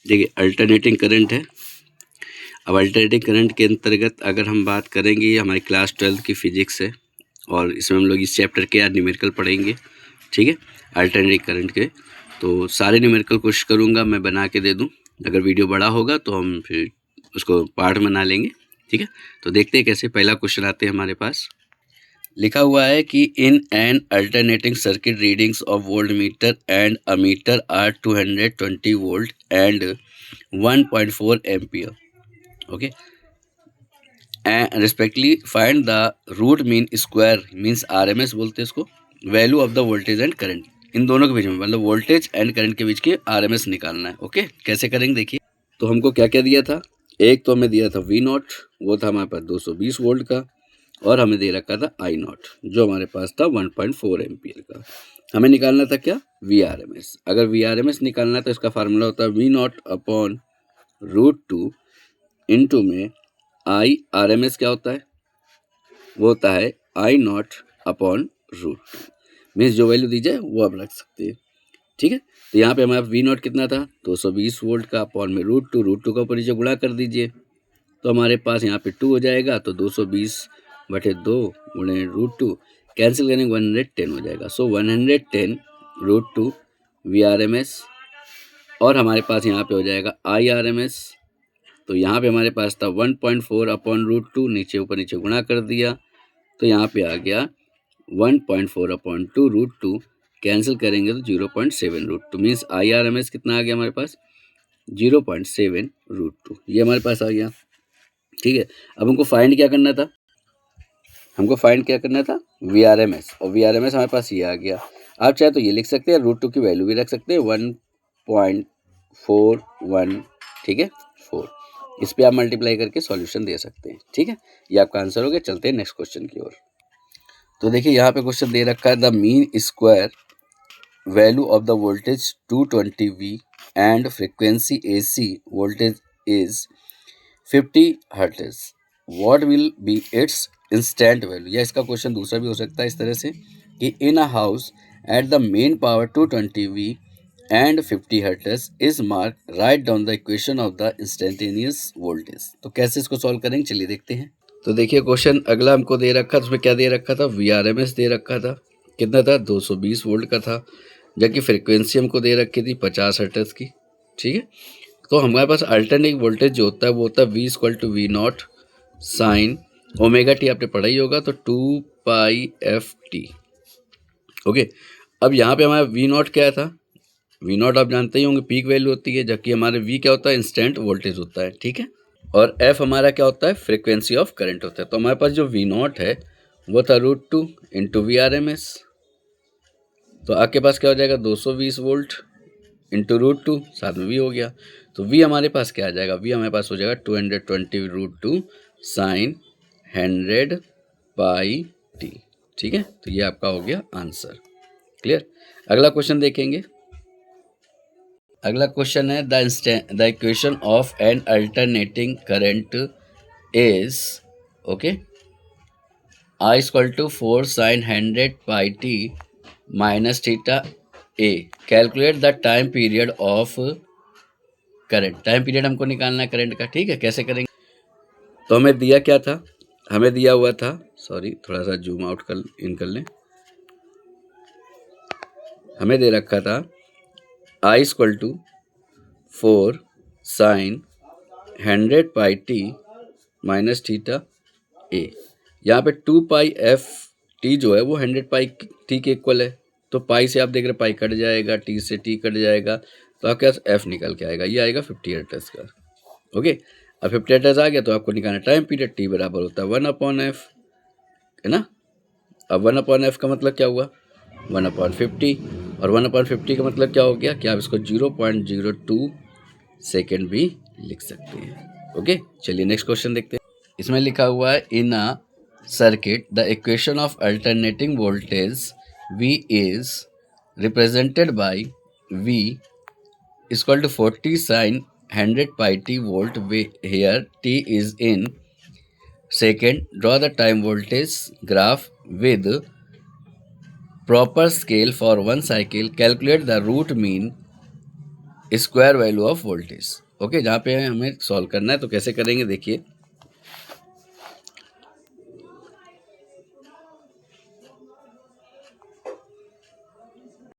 देखिए alternating current है। अब अल्टरनेटिंग करंट के अंतर्गत अगर हम बात करेंगे, ये हमारी क्लास 12 की फिजिक्स है और इसमें हम लोग इस चैप्टर के आज न्यूमेरिकल पढ़ेंगे, ठीक है, अल्टरनेटिंग करंट के। तो सारे न्यूमेरिकल कोशिश करूँगा मैं बना के दे दूँ। अगर वीडियो बड़ा होगा तो हम फिर उसको पार्ट बना लेंगे, ठीक है। तो देखते हैं कैसे। पहला क्वेश्चन आते हैं हमारे पास। लिखा हुआ है कि in an alternating circuit readings of voltmeter and ammeter are 220 volt and 1.4 ampere, okay, and respectively find the root mean square means RMS बोलते हैं इसको, value of the voltage and current. इन दोनों के बीच में मतलब वोल्टेज एंड करंट के बीच की आरएमएस निकालना है। ओके, कैसे करेंगे देखिए। तो हमको क्या क्या दिया था, एक तो हमें दिया था वी नॉट, वो था हमारे पास 220 वोल्ट का, और हमें दे रखा था आई नॉट जो हमारे पास था 1.4 एम्पियर का। हमें निकालना था क्या, वी आर एम एस। अगर वी आर एम एस निकालना तो इसका फार्मूला होता है वी नॉट अपॉन √2 इंटू में आई आर एम एस क्या होता है, वो होता है आई नॉट अपॉन √2। मीन्स जो वैल्यू दी जाए वो आप रख सकते हैं, ठीक है। तो यहाँ पे हमारे वी नॉट कितना था 220 वोल्ट का, अपॉन में √2 का ऊपर नीचे गुणा कर दीजिए तो हमारे पास यहाँ पे 2 हो जाएगा। तो 220/2 गुणे √2 कैंसिल करेंगे 110 हो जाएगा। सो 110 √2 VRMS, और हमारे पास यहाँ पे हो जाएगा IRMS। तो यहाँ पे हमारे पास था 1.4 अपॉन √2, नीचे ऊपर नीचे गुणा कर दिया तो यहाँ पे आ गया 1.4 अपॉन 2 √2, कैंसिल करेंगे तो 0.7 √2 मीन्स IRMS कितना आ गया हमारे पास 0.7 √2, ये हमारे पास आ गया, ठीक है। अब हमको फाइंड क्या करना था, हमको फाइंड क्या करना था VRMS, और VRMS हमारे पास ये आ गया। आप चाहे तो ये लिख सकते हैं, √2 की वैल्यू भी रख सकते हैं 1.41, ठीक है 4। इस पे आप मल्टीप्लाई करके सॉल्यूशन दे सकते हैं, ठीक है। ये आपका आंसर हो गया। चलते हैं नेक्स्ट क्वेश्चन की ओर। तो देखिए यहाँ पे क्वेश्चन दे रखा है the mean square value of the voltage 220 V and frequency AC voltage is 50 hertz, what will be it's instant value. या इसका क्वेश्चन दूसरा भी हो सकता है इस तरह से कि in a house at the main power 220 V and 50 hertz is mark, right down the equation of the instantaneous voltage. तो कैसे इसको सॉल्व करेंगे चलिए देखते हैं। तो देखिए क्वेश्चन अगला हमको दे रखा था, उसमें क्या दे रखा था VRMS दे रखा था, कितना था 220 वोल्ट का था, जबकि फ्रिक्वेंसी हमको दे रखी थी 50 हर्ट्ज की, ठीक है। तो हमारे पास अल्टरनेटिंग वोल्टेज जो होता है वो होता है V = V not sine omega T, आपने पढ़ा ही होगा, तो 2πft, ओके। अब यहाँ पे हमारा V नॉट क्या था, V नॉट आप जानते ही होंगे पीक वैल्यू होती है, जबकि हमारे V क्या होता है इंस्टेंट वोल्टेज होता है, ठीक है। और F हमारा क्या होता है फ्रिक्वेंसी ऑफ करंट होता है। तो हमारे पास जो V नॉट है वो था √2 इंटू VRMS, तो आपके पास क्या हो जाएगा 220 वोल्ट इंटू √2, साथ में V हो गया। तो V हमारे पास क्या आ जाएगा, V हमारे पास हो जाएगा 220 √2 साइन 100πt, ठीक है। तो ये आपका हो गया आंसर, क्लियर। अगला क्वेश्चन देखेंगे। अगला क्वेश्चन है the equation of N alternating current is, okay, I = 4 sin 100πt minus theta a, calculate the time period of current. Time period हमको निकालना है करंट का, ठीक है। कैसे करेंगे, तो हमें दिया क्या था, हमें दिया हुआ था, सॉरी थोड़ा सा जूम आउट कर इन कर लें, हमें दे रखा था I = 4 sin 100πt minus theta a। यहाँ पे 2πft जो है वो 100πt के इक्वल है, तो पाई से आप देख रहे पाई कट जाएगा, टी से टी कट जाएगा, तो आपके पास एफ निकल के आएगा, ये आएगा 50 हर्ट्ज का, ओके। अब 50 हर्ट्ज आ गया तो आपको निकालना टाइम पीरियड, टी बराबर होता है 1/f, है ना। अब 1/f का मतलब क्या हुआ 1/50, और 1/50 का मतलब क्या हो गया कि आप इसको 0.02 सेकेंड भी लिख सकते हैं, ओके। चलिए नेक्स्ट क्वेश्चन देखते हैं। इसमें लिखा हुआ है इन अ circuit the equation of alternating voltage V is represented by V = 40 sin 100πt volt, here t is in second. Draw the time voltage graph with proper scale for one cycle, calculate the root mean square value of voltage. Okay, जहाँ पे हमें solve करना है तो कैसे करेंगे देखिए।